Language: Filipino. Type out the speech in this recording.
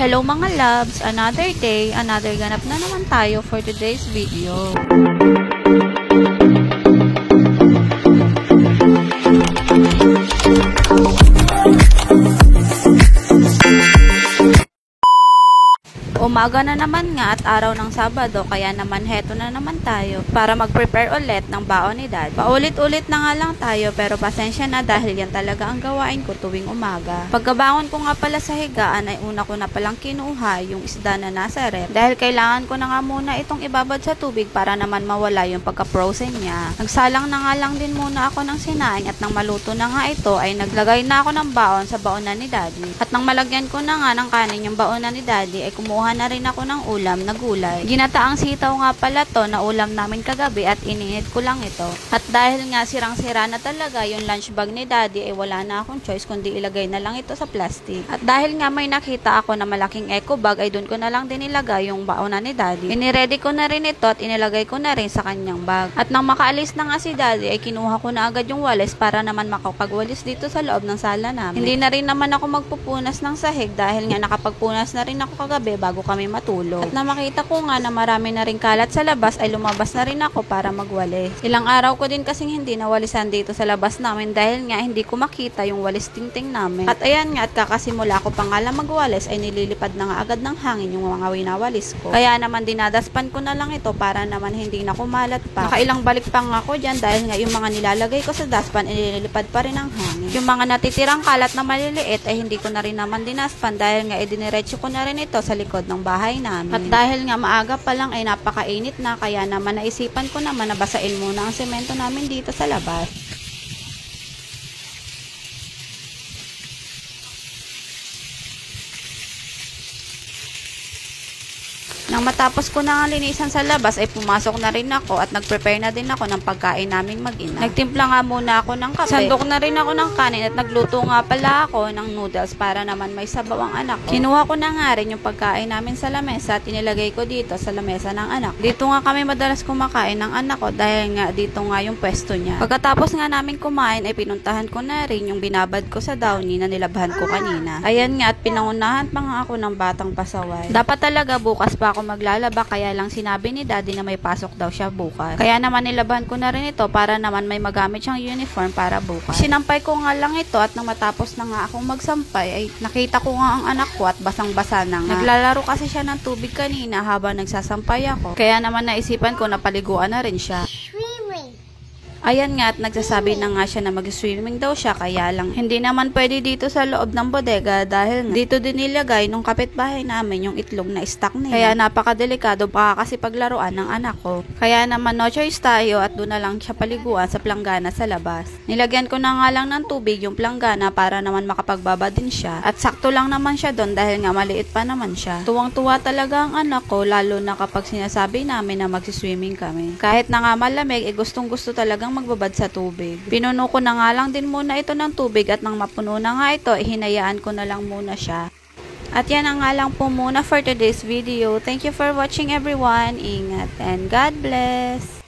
Hello mga loves! Another day, another ganap na naman tayo for today's video. Umaga na naman nga at araw ng Sabado, kaya naman heto na naman tayo para mag-prepare ulit ng baon ni Dad. Paulit-ulit na nga lang tayo pero pasensya na dahil yan talaga ang gawain ko tuwing umaga. Pagkabangon ko nga pala sa higaan ay una ko na palang kinuha yung isda na nasa rep dahil kailangan ko na nga muna itong ibabad sa tubig para naman mawala yung pagka-frozen niya. Nagsalang na nga lang din muna ako ng sinaing at nang maluto na nga ito ay naglagay na ako ng baon sa baonan ni Daddy. At nang malagyan ko na nga ng kanin yung baonan ni Daddy ay kumuha na rin ako ng ulam na gulay. Ginataang sitaw nga pala to na ulam namin kagabi at ininit ko lang ito. At dahil nga sirang-sira na talaga yung lunch bag ni Daddy ay wala na akong choice kundi ilagay na lang ito sa plastic. At dahil nga may nakita ako na malaking eco bag ay doon ko na lang din ilagay yung baonan ni Daddy. Iniready ko na rin ito at inilagay ko na rin sa kanyang bag. At nang makaalis na nga si Daddy ay kinuha ko na agad yung walis para naman makapagwalis dito sa loob ng sala namin. Hindi na rin naman ako magpupunas ng sahig dahil nga nakapagpunas na rin ako kagabi bago kami matulog. At na makita ko nga na marami na rin kalat sa labas ay lumabas na rin ako para magwalis. Ilang araw ko din kasing hindi nawalisan dito sa labas namin dahil nga hindi ko makita yung walis tingting namin. At ayan nga at kakasimula ko pa nga lang magwalis ay nililipad na nga agad ng hangin yung mga winawalis ko. Kaya naman dinadaspan ko na lang ito para naman hindi na kumalat pa. Nakailang balik pa nga ako dyan dahil nga yung mga nilalagay ko sa daspan ay nililipad pa rin ng hangin. Yung mga natitirang kalat na maliliit ay hindi ko na rin naman dinaspan dahil nga idiniretso ko na rin ito sa likod ng bahay namin. At dahil nga maaga pa lang ay napakainit na kaya naman naisipan ko naman na basain muna ang semento namin dito sa labas. Nang matapos ko na nga linisan sa labas ay pumasok na rin ako at nagprepare na din ako ng pagkain naming mag-ina. Nagtimpla nga muna ako ng kape. Sandok na rin ako ng kanin at nagluto nga pala ako ng noodles para naman may sabaw ang anak ko. Kinuha ko na nga rin yung pagkain namin sa lamesa at inilagay ko dito sa lamesa ng anak. Dito nga kami madalas kumakain ng anak ko dahil nga dito nga yung pwesto niya. Pagkatapos nga namin kumain ay pinuntahan ko na rin yung binabad ko sa downy na nilabhan ko kanina. Ayan nga at pinangunahan pa nga ako ng batang pasaway. Dapat talaga bukas pa ako maglalaba kaya lang sinabi ni Daddy na may pasok daw siya bukas. Kaya naman nilaban ko na rin ito para naman may magamit siyang uniform para bukas. Sinampay ko nga lang ito at nang matapos na nga akong magsampay ay nakita ko nga ang anak ko at basang-basa na nga. Naglalaro kasi siya ng tubig kanina habang nagsasampay ako. Kaya naman naisipan ko na paliguan na rin siya. Ayan nga at nagsasabi na nga siya na mag-swimming daw siya kaya lang hindi naman pwede dito sa loob ng bodega dahil dito din nilagay nung kapitbahay namin yung itlog na stock nila. Kaya napakadelikado baka kasi paglaruan ng anak ko. Kaya naman no choice tayo at doon na lang siya paliguan sa planggana sa labas. Nilagyan ko na nga lang ng tubig yung planggana para naman makapagbaba din siya at sakto lang naman siya doon dahil nga maliit pa naman siya. Tuwang-tuwa talaga ang anak ko lalo na kapag sinasabi namin na magsiswimming kami. Kahit na nga malamig gustong-gusto talagang magbabad sa tubig. Pinuno ko na nga lang din muna ito ng tubig at nang mapuno na nga ito, hinayaan ko na lang muna siya. At yan ang nga lang po muna for today's video. Thank you for watching everyone. Ingat and God bless!